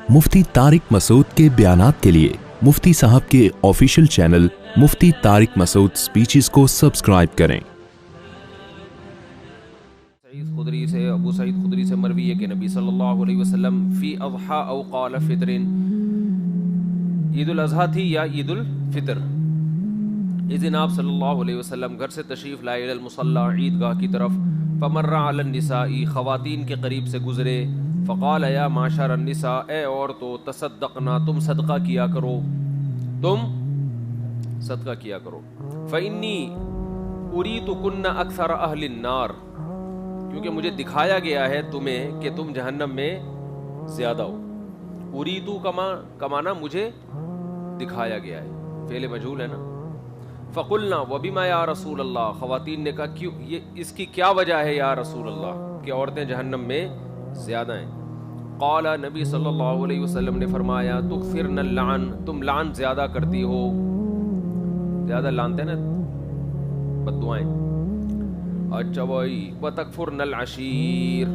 मुफ्ती तारिक मसूद के बयानात के लिए मुफ्ती साहब के ऑफिशियल चैनल मुफ्ती तारिक मसूद स्पीचेस को सब्सक्राइब करें। खुदरी से अबू सईद खुदरी से मरवी है कि नबी सल्लल्लाहु अलैहि वसल्लम फी अज़हा औ क़ाल फ़ित्रिन, ईद उल अज़हा थी या ईद उल फ़ितर, इस दिन आप सल्लल्लाहु अलैहि वसल्लम घर से तशरीफ़ लाए इलल मुसल्ला, ईदगाह की तरफ। फ़मर्रा अलन निसाई, ख़वातीन के करीब से गुज़रे। फ़क़ाल या माशर अन्निसा, ए औरतों, तसद्दक़ना, तुम सदका किया करो, तुम सदका किया करो। फ़इन्नी उरीतुकुन्ना अक्सर अहलिन नार, क्योंकि मुझे दिखाया गया है तुम्हें कि तुम जहन्नम में ज़्यादा हो। उरीतु कमाना मुझे दिखाया गया है, फ़ेल मजहूल है ना। फ़कुलना वबिमा या रसूल अल्लाह, ख़वातीन ने कहा क्यों, ये इसकी क्या वजह है या रसूल अल्लाह कि औरतें जहन्नम में ज़्यादा हैं। क़ाला, नबी सल्लल्लाहु अलैहि वसल्लम ने फरमाया, तुक्सिरन लान, तुम लान ज़्यादा करती हो, ज़्यादा लानते ना बद्दुआएं। अच्छा भाई, व तकफुरनल अशीर,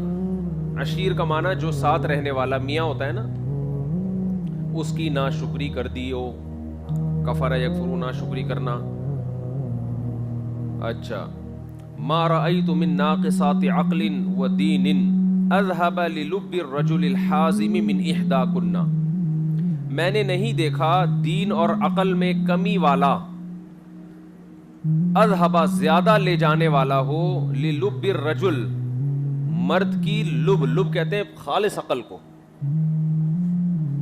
अशीर का माना जो साथ रहने वाला मियाँ होता है ना, उसकी नाशुक्री कर दी हो। कफरा यकफुरु, नाशुक्री करना। अच्छा, मा रअयतु मिन नाक़िसाति अक़लिन व दीनिन अज़हब लिलुब्बि रजुलिल हाज़िम मिन इहदाकुन्ना, मैंने नहीं देखा दीन और अक़ल में कमी वाला, अज़हबा ज्यादा ले जाने वाला हो, लिलुब्बि रजुल, मर्द की लुब, लुब कहते हैं खालिस अक़ल को,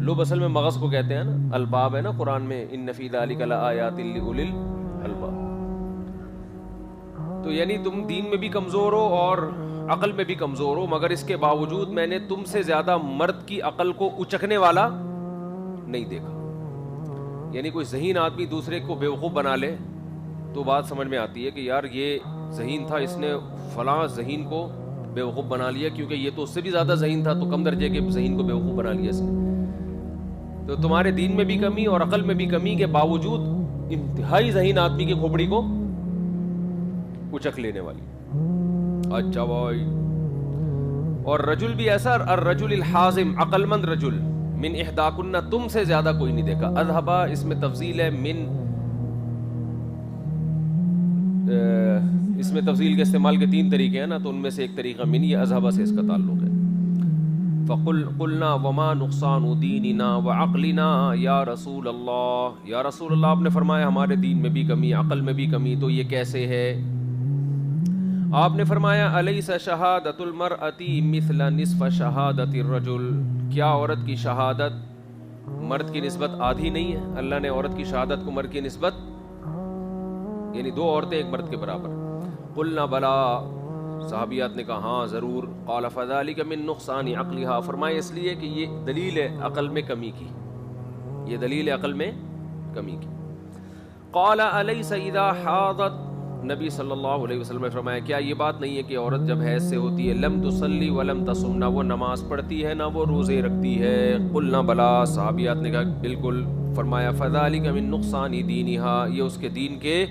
लुब असल में मगज़ को कहते हैं ना, अलबाब है ना कुरान में, इन्न फ़ी ज़ालिका लआयातिन लिउलिल अलबाब। तो यानी तुम दीन में भी कमज़ोर हो और अक़ल में भी कमज़ोर हो, मगर इसके बावजूद मैंने तुमसे ज़्यादा मर्द की अक़ल को उचकने वाला नहीं देखा। यानी कोई ज़हीन आदमी दूसरे को बेवकूफ़ बना ले तो बात समझ में आती है कि यार ये ज़हीन था, इसने फ़लाँ ज़हीन को बेवकूफ़ बना लिया, क्योंकि ये तो उससे भी ज़्यादा ज़हीन था, तो कम दर्जे के ज़हीन को बेवकूफ़ बना लिया इसने। तो तुम्हारे दीन में भी कमी और अक़ल में भी कमी के बावजूद इंतहाई ज़हीन आदमी की खोपड़ी को उचक लेने वाली। अच्छा भाई, और रजुल भी ऐसा, अर्रजुलिल हाज़िम, अक़लमंद रजुल, मिन इहदाकुन्ना, तुमसे ज्यादा कोई नहीं देखा। अज़हबा इसमें तफसील है, मिन इसमें तफसील के इस्तेमाल के 3 तरीके हैं ना, तो उनमें से एक तरीका मिन, ये अज़हबा से इसका ताल्लुक है। फ़क़ुलना वमा नुक़सानु दीनिना व अक़लिना या रसूल अल्लाह, या रसूल अल्लाह, आपने फरमाया हमारे दीन में भी कमी, अक़ल में भी कमी, तो ये कैसे है। आपने फरमाया अलैसा शहादतुल मरअती मिस्ला निस्फ़ शहादतिर रजुल, क्या औरत की शहादत मर्द की निस्बत आधी नहीं है। अल्लाह ने औरत की शहादत को मर्द की निस्बत, यानी 2 औरतें एक मर्द के बराबर। कुलना बला, सहाबियात ने कहा हाँ ज़रूर। क़ाल फ़ज़ालिका मिन नुक़सानि अक़लिहा, फरमाया इसलिए कि ये दलील है अक़ल में कमी की, ये दलील है अक़ल में कमी की। क़ाल अलैसा इज़ा हादत, नबी सल्लल्लाहु अलैहि वसल्लम ने फरमाया क्या ये बात नहीं है कि औरत जब हैज़ से होती है, लम तुसल्ली व लम तसुम, ना वो नमाज पढ़ती है ना वो रोज़े रखती है। कुलना बला, सहाबियात ने कहा बिल्कुल। फरमाया फ़ज़ालिका मिन नुक़सानि दीनिहा, ये उसके दीन के,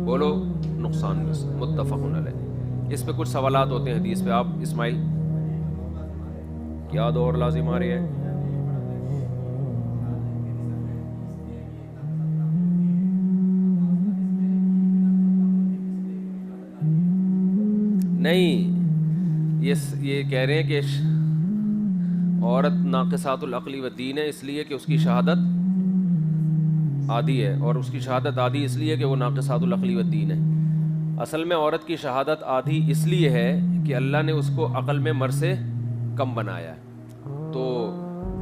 बोलो, नुक़सान में से। मुत्तफ़क़ुन अलैह। इस पे कुछ सवालात होते हैं हदीस पे। आप इस्माइल, क्या दौर लाजिम आ रही है? नहीं, ये कह रहे हैं कि औरत नाक़िसातुल अक़ली व दीन है इसलिए कि उसकी शहादत आधी है, और उसकी शहादत आधी इसलिए कि वो नाक़िसातुल अक़ली व दीन है। असल में औरत की शहादत आधी इसलिए है कि अल्लाह ने उसको अक़ल में मर्द से कम बनाया है। तो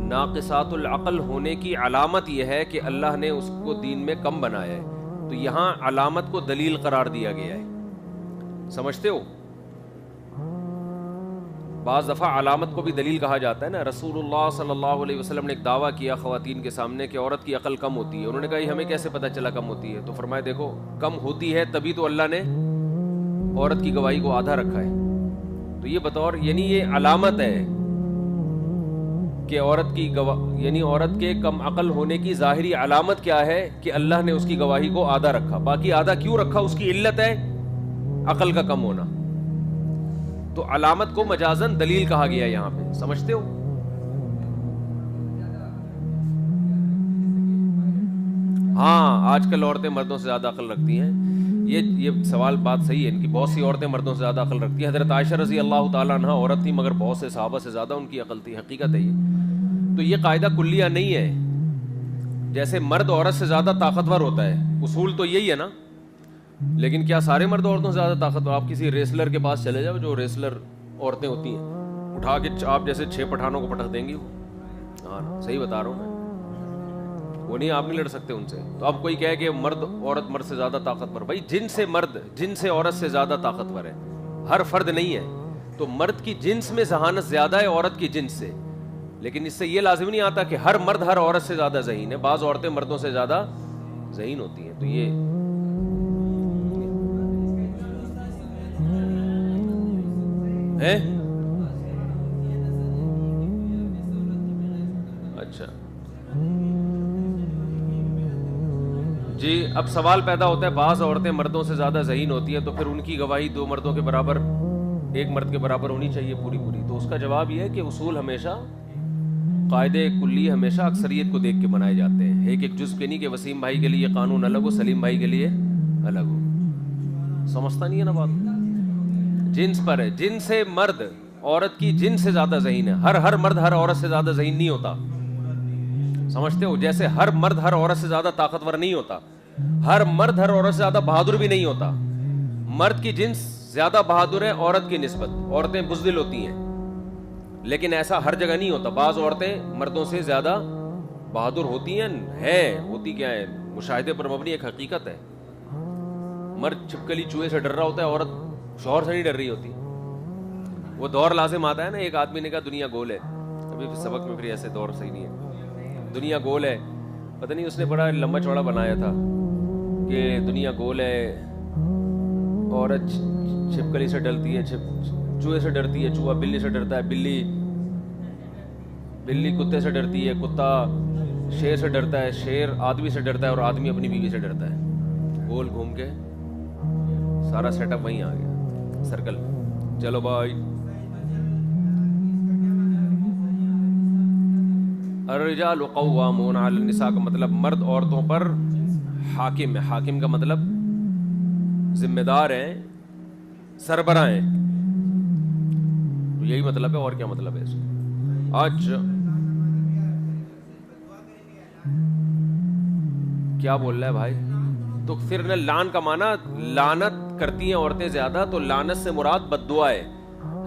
नाक़िसातुल अक़ल होने की अलामत यह है कि अल्लाह ने उसको दीन में कम बनाया है, तो यहाँ अलामत को दलील करार दिया गया है। समझते हो? बाज़ दफ़ा अलामत को भी दलील कहा जाता है ना। रसूलुल्लाह सल्लल्लाहु अलैहि वसल्लम ने एक दावा किया ख़वातीन के सामने कि औरत की अक़ल कम होती है। उन्होंने कहा हमें कैसे पता चला कम होती है? तो फरमाया देखो, कम होती है तभी तो अल्लाह ने औरत की गवाही को आधा रखा है। तो ये बतौर, यानी ये अलामत है कि औरत की यानी औरत के कम अक़ल होने की ज़ाहिरी अलामत क्या है कि अल्लाह ने उसकी गवाही को आधा रखा। बाकी आधा क्यों रखा? उसकी इल्लत है अक़ल का कम होना। तो अलामत को मजाजन दलील कहा गया यहाँ पे, समझते हो? ہاں آج کل عورتیں مردوں سے زیادہ عقل رکھتی ہیں، یہ سوال بات صحیح ہے، ان کی بہت سی عورتیں مردوں سے زیادہ عقل رکھتی ہیں. حضرت عائشہ رضی اللہ تعالیٰ عنہ عورت تھی مگر بہت سے صحابہ سے زیادہ ان کی عقل تھی، حقیقت ہے یہ. تو یہ قاعدہ کلیہ نہیں ہے، جیسے مرد عورت سے زیادہ طاقتور ہوتا ہے، اصول تو یہی ہے نا. لیکن کیا سارے مرد عورتوں سے زیادہ طاقتور؟ آپ کسی ریسلر کے پاس چلے جاؤ، جو ریسلر عورتیں ہوتی ہیں، اٹھا کے آپ جیسے 6 پٹھانوں کو پٹک دیں گی. ہاں صحیح بتا رہا ہوں میں، وہ نہیں، آپ نہیں لڑ سکتے ان سے. تو اب کوئی کہے کہ مرد عورت مرد سے زیادہ طاقتور، بھائی جن سے مرد جن سے عورت سے زیادہ طاقتور ہے، ہر فرد نہیں ہے. تو مرد کی جنس میں ذہانت زیادہ ہے عورت کی جنس سے، لیکن اس سے یہ لازم نہیں آتا کہ ہر مرد ہر عورت سے زیادہ ذہین ہے. بعض عورتیں مردوں سے زیادہ ذہین ہوتی ہیں. تو یہ ہے. اچھا جی، اب سوال پیدا ہوتا ہے بعض عورتیں مردوں سے زیادہ ذہین ہوتی ہیں تو پھر ان کی گواہی 2 مردوں کے برابر، 1 مرد کے برابر ہونی چاہیے پوری پوری. تو اس کا جواب یہ ہے کہ اصول ہمیشہ، قاعدے کلی ہمیشہ اکثریت کو دیکھ کے بنائے جاتے ہیں. ایک جزو کے نہیں کہ وسیم بھائی کے لیے قانون الگ ہو، سلیم بھائی کے لیے الگ ہو. سمجھتا نہیں ہے نا بات؟ جنس پر ہے، جن سے مرد عورت کی جنس سے زیادہ ذہین ہے. ہر مرد ہر عورت سے زیادہ ذہین نہیں ہوتا، سمجھتے ہو؟ جیسے ہر مرد ہر عورت سے زیادہ طاقتور نہیں ہوتا، ہر مرد ہر عورت سے زیادہ بہادر بھی نہیں ہوتا. مرد کی جنس زیادہ بہادر ہے عورت کی نسبت، عورتیں بزدل ہوتی ہیں، لیکن ایسا ہر جگہ نہیں ہوتا. بعض عورتیں مردوں سے زیادہ بہادر ہوتی ہیں، ہوتی کیا ہے، مشاہدے پر مبنی ایک حقیقت ہے. مرد چھپکلی چوہے سے ڈر رہا ہوتا ہے، عورت شوہر سے نہیں ڈر رہی ہوتی. وہ دور لازم آتا ہے نا. ایک آدمی نے کہا دنیا گول ہے، ابھی سبق میں پھر ایسے دور صحیح نہیں ہے، دنیا گول ہے. پتہ نہیں اس نے بڑا لمبا چوڑا بنایا تھا کہ دنیا گول ہے، عورت چھپکلی سے ڈرتی ہے، چوہے سے ڈرتی ہے، چوہا بلی سے ڈرتا ہے، بلی کتے سے ڈرتی ہے، کتا شیر سے ڈرتا ہے، شیر آدمی سے ڈرتا ہے، اور آدمی اپنی بیوی سے ڈرتا ہے. گول گھوم کے سارا سیٹ اپ وہیں آ گیا، سرکل. چلو بھائی، الرجال قوامون علی النساء کا مطلب مرد عورتوں پر حاکم ہے. حاکم کا مطلب ذمہ دار ہیں، سربراہ ہیں. تو یہی مطلب ہے، اور کیا مطلب ہے اس کا؟ آج کیا بول رہا ہے بھائی؟ تو پھر نہ لعن کا معنی لعنت کرتی ہیں عورتیں زیادہ، تو لعنت سے مراد بد دعا ہے.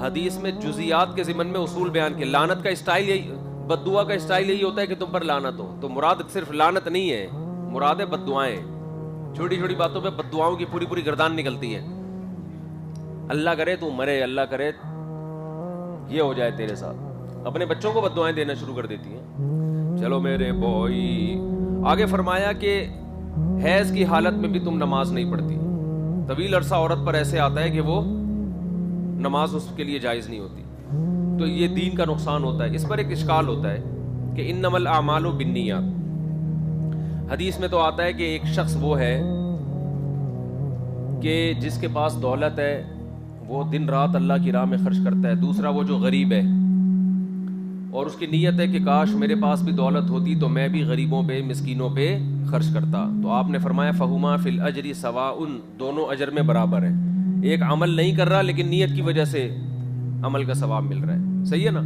حدیث میں جزیات کے ضمن میں اصول بیان کے. لعنت کا اسٹائل یہی، بد دعا کا اسٹائل یہی ہوتا ہے کہ تم پر لعنت ہو. تو مراد صرف لعنت نہیں ہے، مراد ہے بد دعائیں. چھوٹی چھوٹی باتوں پہ بد دعاؤں کی پوری پوری گردان نکلتی ہے. اللہ کرے تو مرے، اللہ کرے یہ ہو جائے تیرے ساتھ. اپنے بچوں کو بد دعائیں دینا شروع کر دیتی ہیں. چلو میرے بھائی، آگے فرمایا کہ حیض کی حالت میں بھی تم نماز نہیں پڑھتی. طویل عرصہ عورت پر ایسے آتا ہے کہ وہ نماز اس کے لیے جائز نہیں ہوتی. تو یہ دین کا نقصان ہوتا ہے. اس پر ایک اشکال ہوتا ہے کہ انما الاعمال بالنیات. حدیث میں تو آتا ہے کہ ایک شخص وہ ہے کہ جس کے پاس دولت ہے، وہ دن رات اللہ کی راہ میں خرچ کرتا ہے. دوسرا وہ جو غریب ہے اور اس کی نیت ہے کہ کاش میرے پاس بھی دولت ہوتی تو میں بھی غریبوں پہ، مسکینوں پہ خرچ کرتا. تو آپ نے فرمایا فہما فی الاجر سواء، دونوں اجر میں برابر ہیں. ایک عمل نہیں کر رہا لیکن نیت کی وجہ سے عمل کا ثواب مل رہا ہے. صحیح ہے نا؟